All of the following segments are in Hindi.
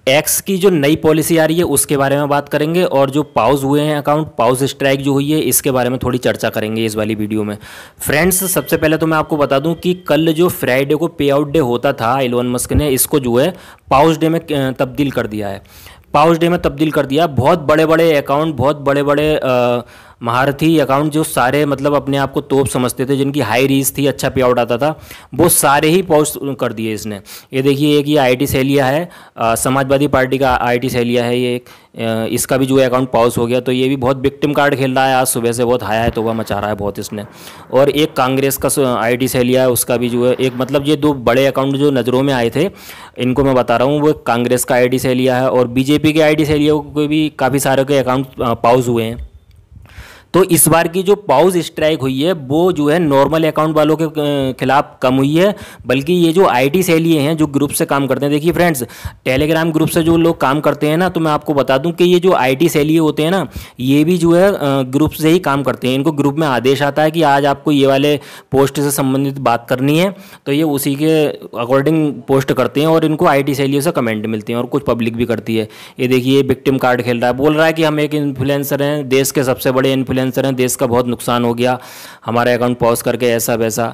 एक्स की जो नई पॉलिसी आ रही है उसके बारे में बात करेंगे, और जो पॉज हुए हैं अकाउंट, पॉज स्ट्राइक जो हुई है, इसके बारे में थोड़ी चर्चा करेंगे इस वाली वीडियो में। फ्रेंड्स, सबसे पहले तो मैं आपको बता दूं कि कल जो फ्राइडे को पे आउट डे होता था, एलोन मस्क ने इसको जो है पॉज डे में तब्दील कर दिया है। पॉज डे में तब्दील कर दिया। बहुत बड़े बड़े अकाउंट, बहुत बड़े बड़े महारथी अकाउंट, जो सारे मतलब अपने आप को तोप समझते थे, जिनकी हाई रीच थी, अच्छा पे आउट आता था, वो सारे ही पॉज कर दिए इसने। ये देखिए, एक ये आईटी सैलिया है, समाजवादी पार्टी का आईटी सैलिया है ये एक, इसका भी जो है अकाउंट पॉज हो गया। तो ये भी बहुत विक्टिम कार्ड खेल रहा है आज सुबह से, बहुत हाया है, तोबा मचा रहा है बहुत इसने। और एक कांग्रेस का आईटी सैलिया है, उसका भी जो है एक, मतलब ये दो बड़े अकाउंट जो नज़रों में आए थे, इनको मैं बता रहा हूँ, वो कांग्रेस का आईटी सैलिया है, और बीजेपी के आईटी सैलिया को भी काफ़ी सारे के अकाउंट पॉज हुए हैं। तो इस बार की जो पॉज स्ट्राइक हुई है वो जो है नॉर्मल अकाउंट वालों के खिलाफ कम हुई है, बल्कि ये जो आईटी सैलिए हैं जो ग्रुप से काम करते हैं, देखिए फ्रेंड्स, टेलीग्राम ग्रुप से जो लोग काम करते हैं ना, तो मैं आपको बता दूं कि ये जो आईटी सैलिए होते हैं ना, ये भी जो है ग्रुप से ही काम करते हैं। इनको ग्रुप में आदेश आता है कि आज आपको ये वाले पोस्ट से संबंधित बात करनी है, तो ये उसी के अकॉर्डिंग पोस्ट करते हैं, और इनको आईटी सैलियों से कमेंट मिलते हैं, और कुछ पब्लिक भी करती है। ये देखिए, विक्टिम कार्ड खेल रहा है, बोल रहा है कि हम एक इन्फ्लुएंसर हैं, देश के सबसे बड़े इन्फ्लुएंसर हैं, देश का बहुत नुकसान हो गया हमारा अकाउंट पॉज करके, ऐसा वैसा।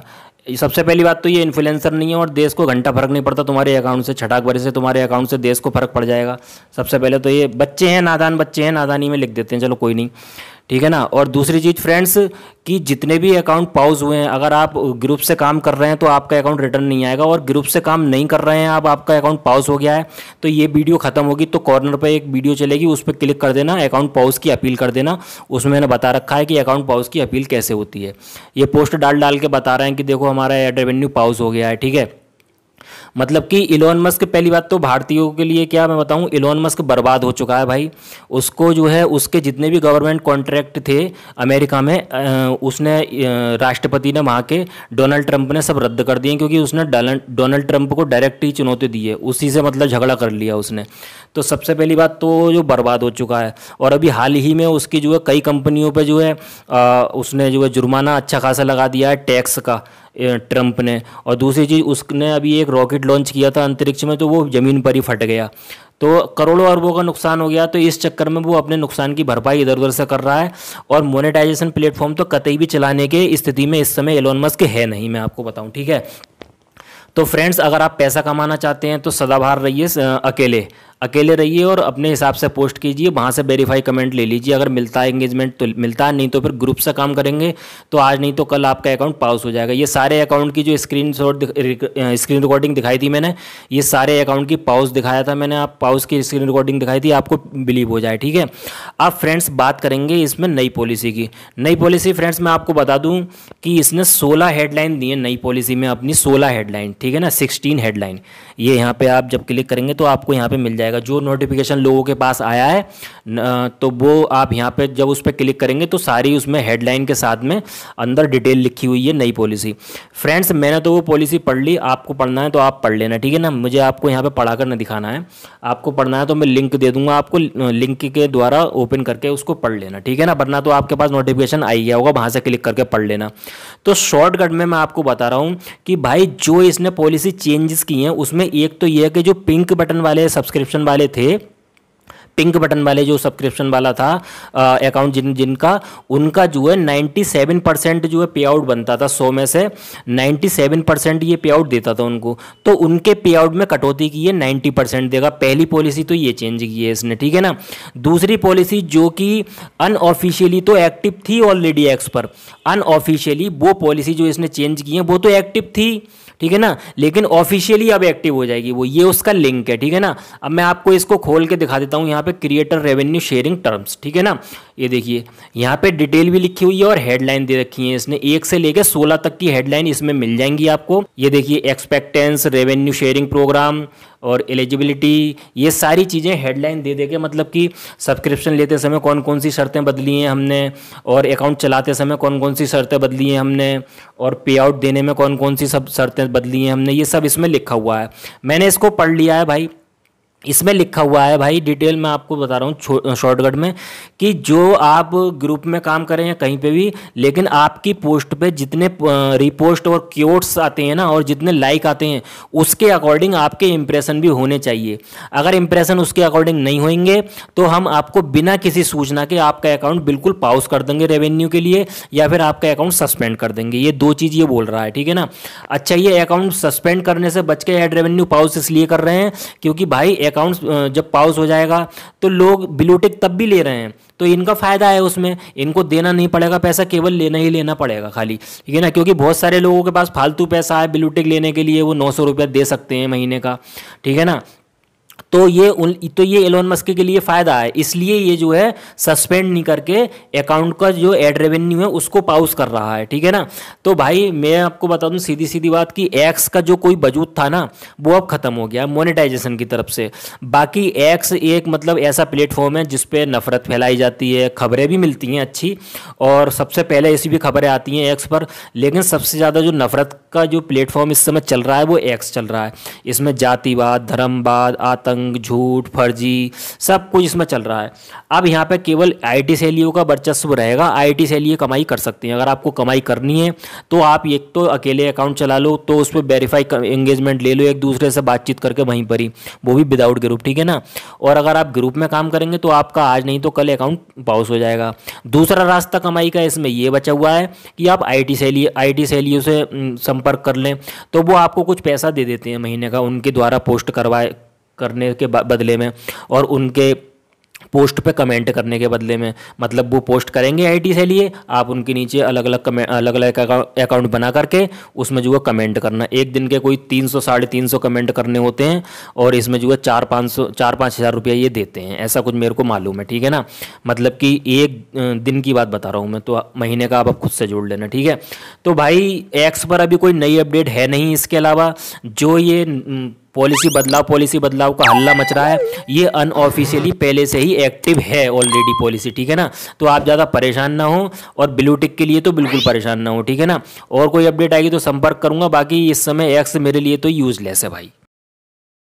सबसे पहली बात तो ये इन्फ्लुएंसर नहीं है, और देश को घंटा फर्क नहीं पड़ता तुम्हारे अकाउंट से, छटाक बरे से तुम्हारे अकाउंट से देश को फर्क पड़ जाएगा। सबसे पहले तो ये बच्चे हैं, नादान बच्चे हैं, नादानी में लिख देते हैं, चलो कोई नहीं, ठीक है ना। और दूसरी चीज़ फ्रेंड्स, कि जितने भी अकाउंट पॉज हुए हैं, अगर आप ग्रुप से काम कर रहे हैं तो आपका अकाउंट रिटर्न नहीं आएगा, और ग्रुप से काम नहीं कर रहे हैं आप, आपका अकाउंट पॉज हो गया है, तो ये वीडियो खत्म होगी तो कॉर्नर पे एक वीडियो चलेगी, उस पर क्लिक कर देना, अकाउंट पॉज की अपील कर देना। उसमें मैंने बता रखा है कि अकाउंट पॉज की अपील कैसे होती है। ये पोस्ट डाल डाल के बता रहे हैं कि देखो हमारा एड रेवेन्यू पॉज हो गया है, ठीक है। मतलब कि इलोन मस्क, पहली बात तो भारतीयों के लिए क्या मैं बताऊं, इलोन मस्क बर्बाद हो चुका है भाई। उसको जो है उसके जितने भी गवर्नमेंट कॉन्ट्रैक्ट थे अमेरिका में, उसने राष्ट्रपति ने, वहाँ के डोनाल्ड ट्रंप ने सब रद्द कर दिए, क्योंकि उसने डोनाल्ड ट्रंप को डायरेक्ट ही चुनौती दी है, उसी से मतलब झगड़ा कर लिया उसने। तो सबसे पहली बात तो जो बर्बाद हो चुका है। और अभी हाल ही में उसकी जो है कई कंपनियों पे जो है उसने जो है जुर्माना अच्छा खासा लगा दिया है टैक्स का, ट्रंप ने। और दूसरी चीज़, उसने अभी एक रॉकेट लॉन्च किया था अंतरिक्ष में, तो वो ज़मीन पर ही फट गया, तो करोड़ों अरबों का नुकसान हो गया। तो इस चक्कर में वो अपने नुकसान की भरपाई इधर उधर से कर रहा है, और मोनेटाइजेशन प्लेटफॉर्म तो कतई भी चलाने के स्थिति में इस समय एलोन मस्क है नहीं, मैं आपको बताऊं, ठीक है। तो फ्रेंड्स, अगर आप पैसा कमाना चाहते हैं तो सदाबहार रहिए, अकेले रहिए, और अपने हिसाब से पोस्ट कीजिए, वहाँ से वेरीफाई कमेंट ले लीजिए। अगर मिलता है एंगेजमेंट तो मिलता है, नहीं तो फिर ग्रुप से काम करेंगे, तो आज नहीं तो कल आपका अकाउंट पॉज हो जाएगा। ये सारे अकाउंट की जो स्क्रीन रिकॉर्डिंग दिखाई थी मैंने, ये सारे अकाउंट की पॉज दिखाया था मैंने, आप पॉज की स्क्रीन रिकॉर्डिंग दिखाई थी, आपको बिलीव हो जाए, ठीक है। अब फ्रेंड्स, बात करेंगे इसमें नई पॉलिसी की। नई पॉलिसी फ्रेंड्स, मैं आपको बता दूं कि इसने 16 हेडलाइन दी है नई पॉलिसी में, अपनी 16 हेडलाइन, ठीक है ना, 16 हेडलाइन। ये यहाँ पे आप जब क्लिक करेंगे तो आपको यहाँ पे मिल जाएगा, जो नोटिफिकेशन लोगों के पास आया है तो वो आप यहाँ पे जब उस पर क्लिक करेंगे तो सारी उसमें हेडलाइन के साथ में अंदर डिटेल लिखी हुई है नई पॉलिसी। फ्रेंड्स, मैंने तो वो पॉलिसी पढ़ ली, आपको पढ़ना है तो आप पढ़ लेना, ठीक है ना। मुझे आपको यहाँ पे पढ़ा कर न दिखाना है, आपको पढ़ना है तो मैं लिंक दे दूंगा आपको, लिंक के द्वारा ओपन करके उसको पढ़ लेना, ठीक है ना। वरना तो आपके पास नोटिफिकेशन आ ही गया होगा, वहाँ से क्लिक करके पढ़ लेना। तो शॉर्टकट में मैं आपको बता रहा हूँ कि भाई जो इसने पॉलिसी चेंजेस की हैं उसमें एक तो ये है कि जो पिंक बटन वाले सब्सक्रिप्शन वाले थे, पिंक बटन वाले जो सब्सक्रिप्शन वाला था अकाउंट जिनका, उनका जो है 97% जो है पे आउट बनता था, 100 में से 97% ये पे आउट देता था उनको, तो उनके पे आउट में कटौती की है, 90% देगा। पहली पॉलिसी तो ये चेंज की है इसने, ठीक है ना। दूसरी पॉलिसी जो कि अनऑफिशियली तो एक्टिव थी ऑलरेडी एक्स पर, अनऑफिशियली वो पॉलिसी जो इसने चेंज की है वो तो एक्टिव थी, ठीक है ना, लेकिन ऑफिशियली अब एक्टिव हो जाएगी वो, ये उसका लिंक है, ठीक है ना। अब मैं आपको इसको खोल के दिखा देता हूँ, यहाँ पे क्रिएटर रेवेन्यू शेयरिंग टर्म्स, ठीक है ना। ये देखिए, यहाँ पे डिटेल भी लिखी हुई है और हेडलाइन दे रखी है इसने, 1 से लेकर 16 तक की हेडलाइन इसमें मिल जाएंगी आपको। ये देखिए, एक्सपेक्टेंस, रेवेन्यू शेयरिंग प्रोग्राम और एलिजिबिलिटी, ये सारी चीज़ें हेडलाइन दे देके, मतलब कि सब्सक्रिप्शन लेते समय कौन कौन सी शर्तें बदली हैं हमने, और अकाउंट चलाते समय कौन कौन सी शर्तें बदली हैं हमने, और पे आउट देने में कौन कौन सी सब शर्तें बदली हैं हमने, ये सब इसमें लिखा हुआ है। मैंने इसको पढ़ लिया है भाई, इसमें लिखा हुआ है भाई, डिटेल में आपको बता रहा हूँ शॉर्टकट में, कि जो आप ग्रुप में काम करें या कहीं पे भी, लेकिन आपकी पोस्ट पे जितने रिपोस्ट और क्योट्स आते हैं ना, और जितने लाइक आते हैं, उसके अकॉर्डिंग आपके इंप्रेशन भी होने चाहिए। अगर इंप्रेशन उसके अकॉर्डिंग नहीं होंगे तो हम आपको बिना किसी सूचना के आपका अकाउंट बिल्कुल पॉज कर देंगे रेवेन्यू के लिए, या फिर आपका अकाउंट सस्पेंड कर देंगे। ये दो चीज़ ये बोल रहा है, ठीक है ना। अच्छा, ये अकाउंट सस्पेंड करने से बच के ऐड रेवेन्यू पॉज इसलिए कर रहे हैं क्योंकि भाई अकाउंट जब पॉज हो जाएगा तो लोग ब्लू टिक तब भी ले रहे हैं, तो इनका फायदा है उसमें, इनको देना नहीं पड़ेगा पैसा, केवल लेना ही लेना पड़ेगा खाली, ठीक है ना। क्योंकि बहुत सारे लोगों के पास फालतू पैसा है ब्लू टिक लेने के लिए, वो 900 रुपया दे सकते हैं महीने का, ठीक है ना। तो ये एलोन मस्क के लिए फ़ायदा है, इसलिए ये जो है सस्पेंड नहीं करके अकाउंट का जो एड रेवेन्यू है उसको पॉज कर रहा है, ठीक है ना। तो भाई मैं आपको बता दूं सीधी सीधी बात कि एक्स का जो कोई वजूद था ना, वो अब ख़त्म हो गया मोनेटाइजेशन की तरफ से। बाकी एक्स एक मतलब ऐसा प्लेटफॉर्म है जिस पे नफ़रत फैलाई जाती है, खबरें भी मिलती हैं अच्छी, और सबसे पहले ऐसी भी खबरें आती हैं एक्स पर, लेकिन सबसे ज़्यादा जो नफ़रत का जो प्लेटफॉर्म इस समय चल रहा है वो एक्स चल रहा है। इसमें जातिवाद, धर्मवाद, आतंक, झूठ, फर्जी, सब कुछ इसमें चल रहा है। अब यहाँ पे केवल आईटी सैलियों का वर्चस्व रहेगा, आईटी सैलिए कमाई कर सकती हैं। अगर आपको कमाई करनी है तो आप एक तो अकेले अकाउंट चला लो, तो उस पर वेरीफाई एंगेजमेंट ले लो एक दूसरे से बातचीत करके वहीं पर ही, वो भी विदाउट ग्रुप, ठीक है ना। और अगर आप ग्रुप में काम करेंगे तो आपका आज नहीं तो कल अकाउंट पॉज हो जाएगा। दूसरा रास्ता कमाई का इसमें ये बचा हुआ है कि आप आईटी सैलियों से संपर्क कर लें, तो वो आपको कुछ पैसा दे देते हैं महीने का, उनके द्वारा पोस्ट करने के बदले में, और उनके पोस्ट पे कमेंट करने के बदले में। मतलब वो पोस्ट करेंगे आईटी से लिए, आप उनके नीचे अलग अलग अकाउंट बना करके उसमें जो है कमेंट करना। एक दिन के कोई 300 350 कमेंट करने होते हैं, और इसमें जो है 4-5 हज़ार रुपया ये देते हैं, ऐसा कुछ मेरे को मालूम है, ठीक है ना। मतलब कि एक दिन की बात बता रहा हूँ मैं, तो महीने का आप खुद से जोड़ लेना, ठीक है। तो भाई एक्स पर अभी कोई नई अपडेट है नहीं, इसके अलावा जो ये पॉलिसी बदलाव का हल्ला मच रहा है, ये अनऑफिशियली पहले से ही एक्टिव है ऑलरेडी पॉलिसी, ठीक है ना। तो आप ज़्यादा परेशान ना हो, और ब्लू टिक के लिए तो बिल्कुल परेशान ना हो, ठीक है ना। और कोई अपडेट आएगी तो संपर्क करूंगा, बाकी इस समय एक्स मेरे लिए तो यूजलेस है भाई।